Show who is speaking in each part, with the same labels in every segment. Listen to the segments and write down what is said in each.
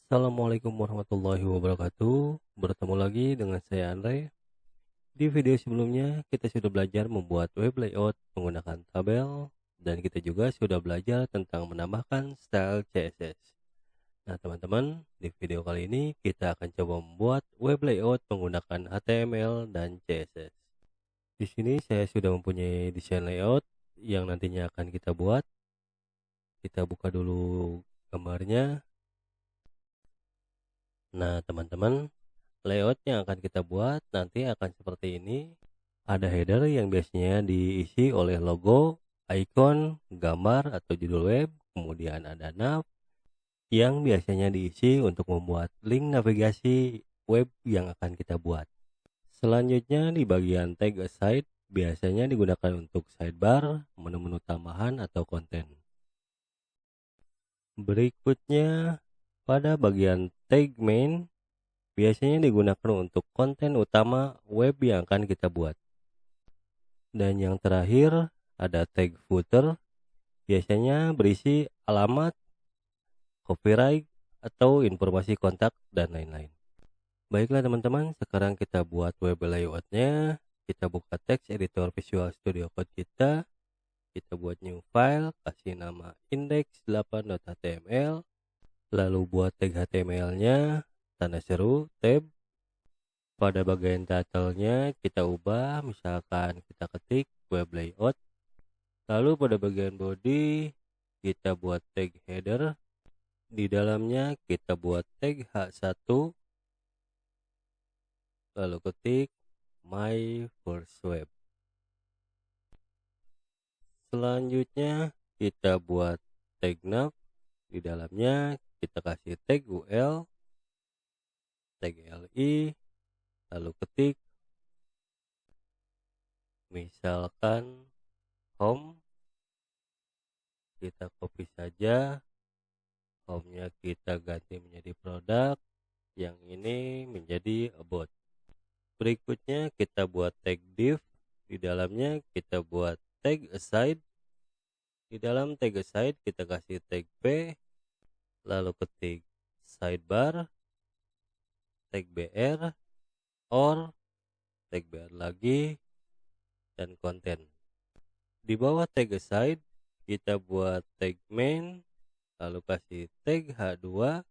Speaker 1: Assalamualaikum warahmatullahi wabarakatuh. Bertemu lagi dengan saya Andre. Di video sebelumnya kita sudah belajar membuat web layout menggunakan tabel dan kita juga sudah belajar tentang menambahkan style CSS. Nah, teman-teman, di video kali ini kita akan coba membuat web layout menggunakan HTML dan CSS. Di sini saya sudah mempunyai desain layout yang nantinya akan kita buat. Kita buka dulu gambarnya. Nah, teman-teman, layout yang akan kita buat nanti akan seperti ini. Ada header yang biasanya diisi oleh logo, icon, gambar atau judul web. Kemudian ada nav yang biasanya diisi untuk membuat link navigasi web yang akan kita buat. Selanjutnya di bagian tag a site biasanya digunakan untuk sidebar, menu-menu tambahan atau konten. Berikutnya pada bagian tag main biasanya digunakan untuk konten utama web yang akan kita buat. Dan yang terakhir ada tag footer, biasanya berisi alamat, copyright, atau informasi kontak dan lain-lain. Baiklah teman-teman, sekarang kita buat web layoutnya. Kita buka text editor Visual Studio Code kita. Kita buat new file, kasih nama index8.html. Lalu buat tag HTML-nya, tanda seru, tab. Pada bagian title-nya kita ubah, misalkan kita ketik web layout. Lalu pada bagian body kita buat tag header. Di dalamnya kita buat tag h1. Lalu ketik my first web. Selanjutnya kita buat tag nav. Di dalamnya kita kasih tag ul, tag li, lalu ketik misalkan home. Kita copy saja, home-nya kita ganti menjadi produk, yang ini menjadi about. Berikutnya kita buat tag div. Di dalamnya kita buat tag aside. Di dalam tag aside kita kasih tag p, lalu ketik sidebar, tag br, or, tag br lagi, dan konten. Di bawah tag aside kita buat tag main, lalu kasih tag h2,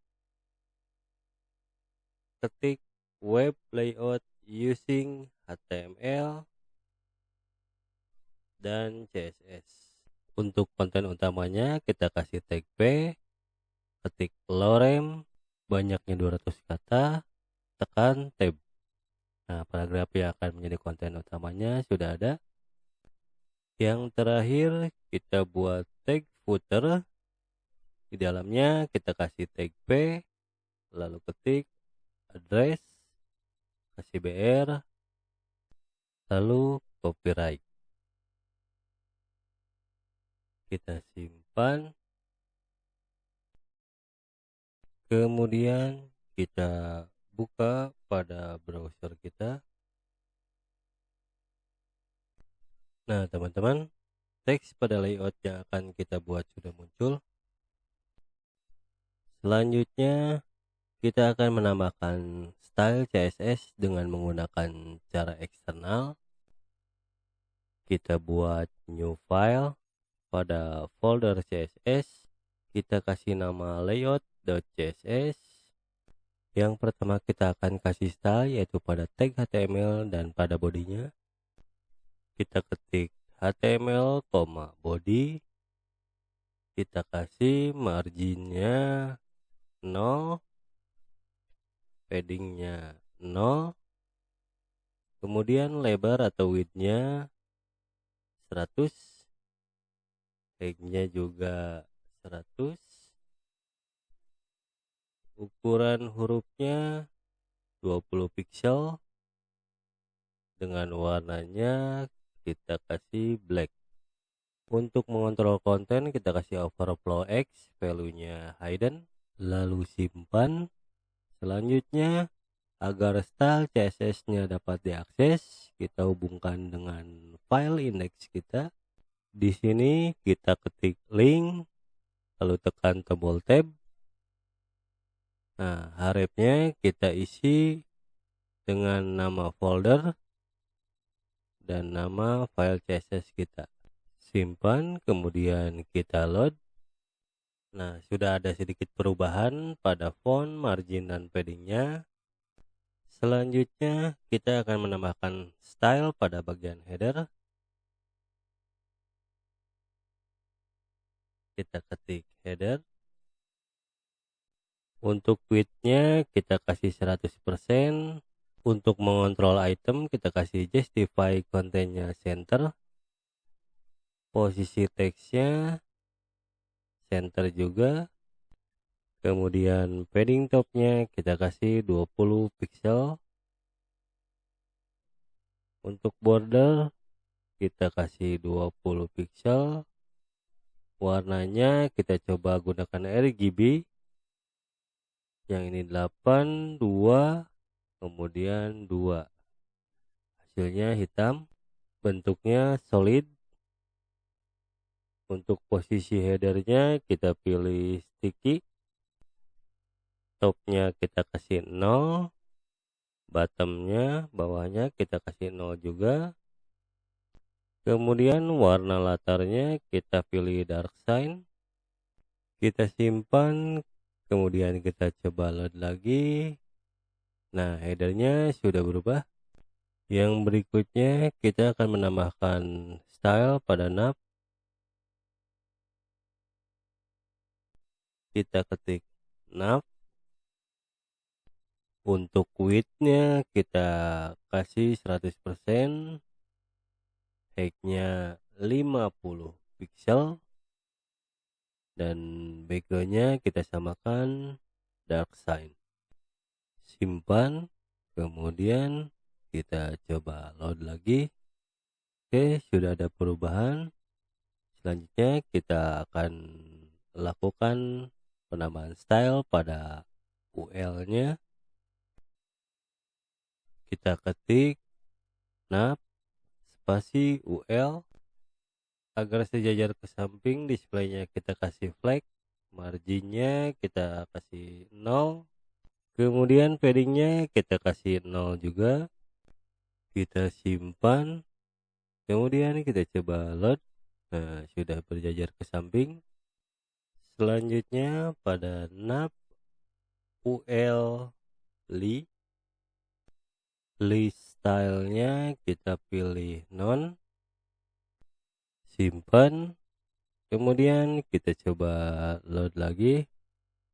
Speaker 1: ketik web layout using HTML dan CSS. Untuk konten utamanya kita kasih tag p, ketik lorem, banyaknya 200 kata, tekan tab. Nah, paragraf yang akan menjadi konten utamanya sudah ada. Yang terakhir kita buat tag footer. Di dalamnya kita kasih tag p, lalu ketik address, kasih br, lalu copyright. Kita simpan, kemudian kita buka pada browser kita. Nah teman-teman, teks pada layout yang akan kita buat sudah muncul. Selanjutnya kita akan menambahkan style CSS dengan menggunakan cara eksternal. Kita buat new file. Pada folder CSS kita kasih nama layout.css. Yang pertama kita akan kasih style yaitu pada tag HTML dan pada bodinya kita ketik HTML, body. Kita kasih marginnya 0, paddingnya 0, kemudian lebar atau widthnya 100, height-nya juga 100, ukuran hurufnya 20 pixel, dengan warnanya kita kasih black. Untuk mengontrol konten kita kasih overflow x, value-nya hidden, lalu simpan. Selanjutnya agar style CSS-nya dapat diakses, kita hubungkan dengan file index kita. Di sini kita ketik link, lalu tekan tombol tab. Nah, harapnya kita isi dengan nama folder dan nama file CSS kita. Simpan, kemudian kita load. Nah, sudah ada sedikit perubahan pada font, margin, dan paddingnya. Selanjutnya, kita akan menambahkan style pada bagian header. Kita ketik header. Untuk width-nya kita kasih 100%. Untuk mengontrol item, kita kasih justify content-nya center. Posisi teksnya center juga. Kemudian padding topnya kita kasih 20 pixel. Untuk border kita kasih 20 pixel. Warnanya kita coba gunakan RGB. Yang ini 8, 2, kemudian 2. Hasilnya hitam. Bentuknya solid. Untuk posisi headernya kita pilih sticky. Topnya kita kasih 0. Bottomnya, bawahnya kita kasih 0 juga. Kemudian warna latarnya kita pilih dark sign. Kita simpan. Kemudian kita coba load lagi. Nah, headernya sudah berubah. Yang berikutnya kita akan menambahkan style pada nav. Kita ketik nav. Untuk width-nya kita kasih 100%. Height-nya 50 pixel. Dan background-nya kita samakan dark sign. Simpan. Kemudian kita coba load lagi. Oke, sudah ada perubahan. Selanjutnya kita akan lakukan penambahan style pada UL-nya. Kita ketik nav spasi UL. Agar sejajar ke samping, displaynya kita kasih flag. Marginnya kita kasih 0. Kemudian paddingnya kita kasih 0 juga. Kita simpan. Kemudian kita coba load. Nah, sudah berjajar ke samping. Selanjutnya pada nav UL li stylenya kita pilih non. Simpan. Kemudian kita coba load lagi.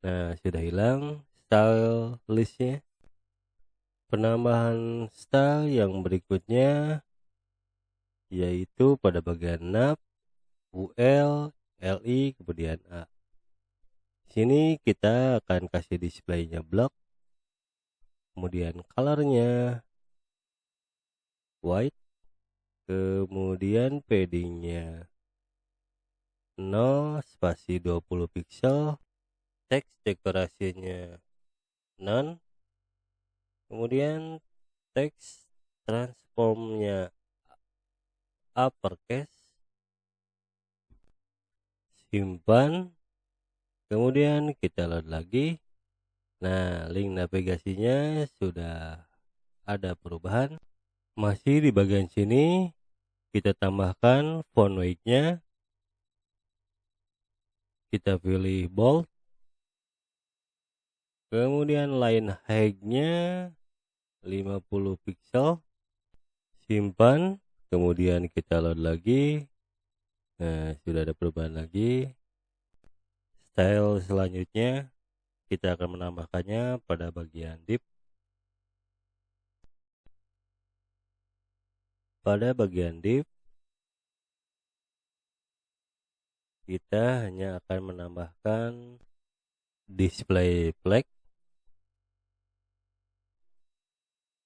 Speaker 1: Nah, sudah hilang style listnya. Penambahan style yang berikutnya yaitu pada bagian nav UL li kemudian A. Sini kita akan kasih displaynya block. Kemudian colornya white. Kemudian paddingnya 0 spasi 20 pixel. Teks dekorasinya none. Kemudian teks transformnya uppercase. Simpan. Kemudian kita load lagi. Nah, link navigasinya sudah ada perubahan. Masih di bagian sini kita tambahkan font weight-nya. Kita pilih bold. Kemudian line height-nya 50 pixel. Simpan. Kemudian kita load lagi. Nah, sudah ada perubahan lagi. Style selanjutnya kita akan menambahkannya pada bagian div. Pada bagian div kita hanya akan menambahkan display flag.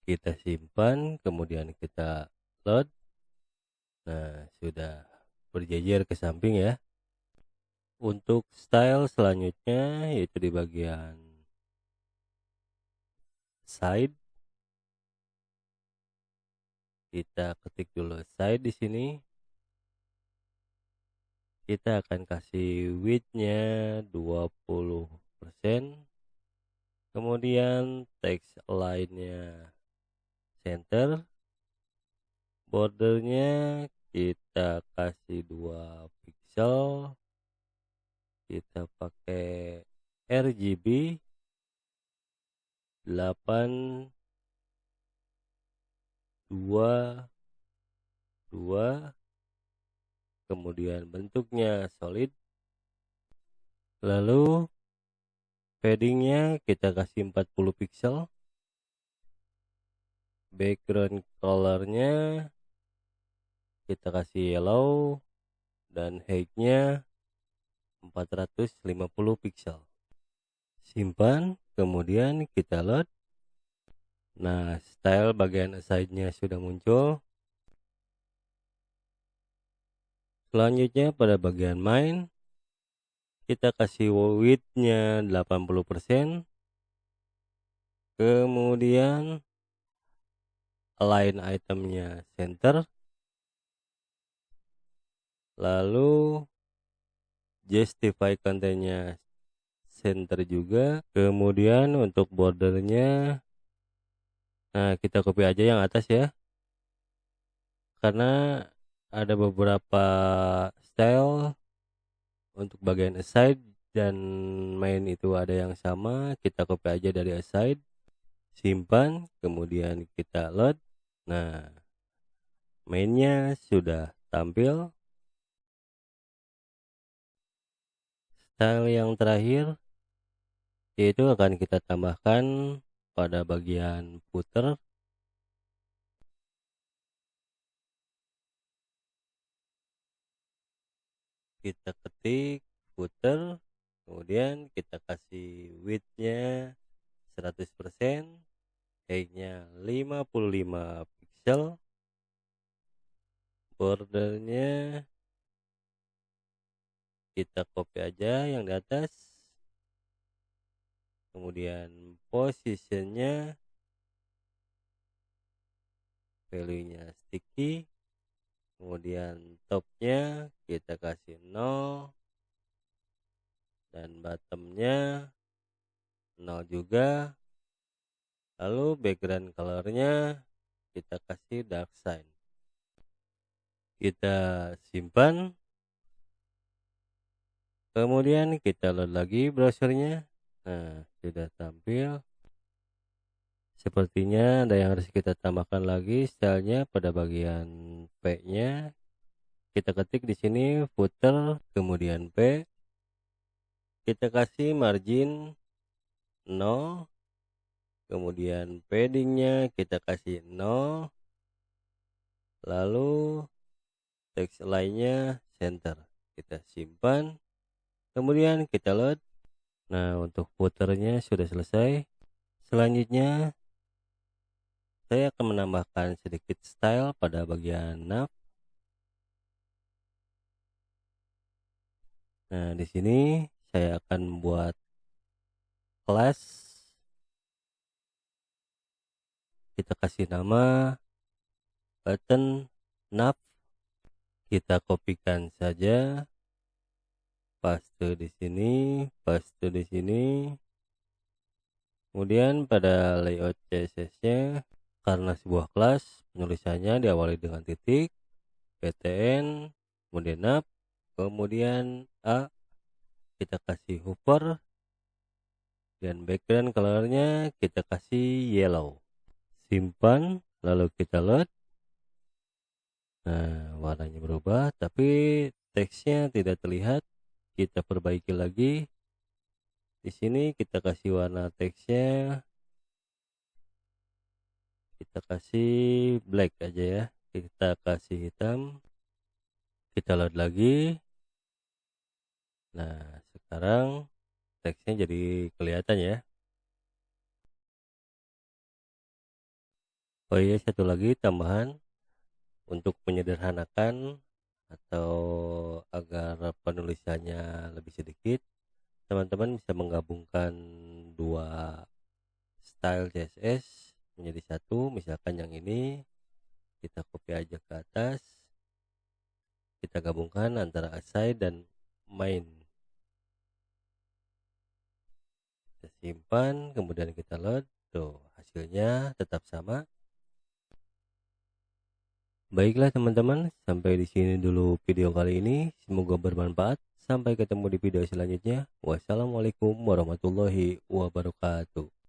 Speaker 1: Kita simpan, kemudian kita load. Nah, sudah berjejer ke samping ya. Untuk style selanjutnya yaitu di bagian side. Kita ketik dulu side di sini. Kita akan kasih width-nya 20%. kemudian text align-nya center, bordernya kita kasih 2 pixel, kita pakai RGB 822, kemudian bentuknya solid, lalu paddingnya kita kasih 40 pixel, background colornya kita kasih yellow, dan height-nya 450 pixel. Simpan, kemudian kita load. Nah, style bagian aside-nya sudah muncul. Selanjutnya pada bagian main, kita kasih width-nya 80%, kemudian align itemnya center, lalu justify kontennya center juga, kemudian untuk bordernya, nah kita copy aja yang atas ya, karena ada beberapa style untuk bagian aside dan main itu ada yang sama, kita copy aja dari aside, simpan, kemudian kita load. Nah, mainnya sudah tampil. Style yang terakhir yaitu akan kita tambahkan pada bagian footer. Kita ketik footer, kemudian kita kasih width-nya 100%, height-nya 55 pixel, bordernya kita copy aja yang di atas, kemudian positionnya value-nya sticky, kemudian topnya kita kasih 0, dan bottomnya 0 juga, lalu background colornya kita kasih dark side. Kita simpan, kemudian kita load lagi browsernya. Nah, sudah tampil. Sepertinya ada yang harus kita tambahkan lagi stylenya pada bagian P-nya. Kita ketik di sini footer, kemudian P. Kita kasih margin 0, kemudian paddingnya kita kasih 0, lalu text align-nya center. Kita simpan, kemudian kita load. Nah, untuk footernya sudah selesai. Selanjutnya saya akan menambahkan sedikit style pada bagian nav. Nah, di sini saya akan membuat class. Kita kasih nama button nav. Kita kopikan saja. Paste di sini, paste di sini. Kemudian pada layout CSS-nya, karena sebuah kelas, penulisannya diawali dengan titik, ptn, kemudian nav, kemudian a, kita kasih hover, dan background colornya kita kasih yellow. Simpan, lalu kita load. Nah, warnanya berubah, tapi teksnya tidak terlihat. Kita perbaiki lagi. Di sini kita kasih warna teksnya, kita kasih black aja ya. Kita kasih hitam. Kita load lagi. Nah, sekarang teksnya jadi kelihatan ya. Oh iya, satu lagi tambahan untuk menyederhanakan atau agar penulisannya lebih sedikit, teman-teman bisa menggabungkan dua style CSS menjadi satu. Misalkan yang ini kita copy aja ke atas, kita gabungkan antara aside dan main. Kita simpan, kemudian kita load. Tuh, hasilnya tetap sama. Baiklah teman-teman, sampai di sini dulu video kali ini. Semoga bermanfaat. Sampai ketemu di video selanjutnya. Wassalamualaikum warahmatullahi wabarakatuh.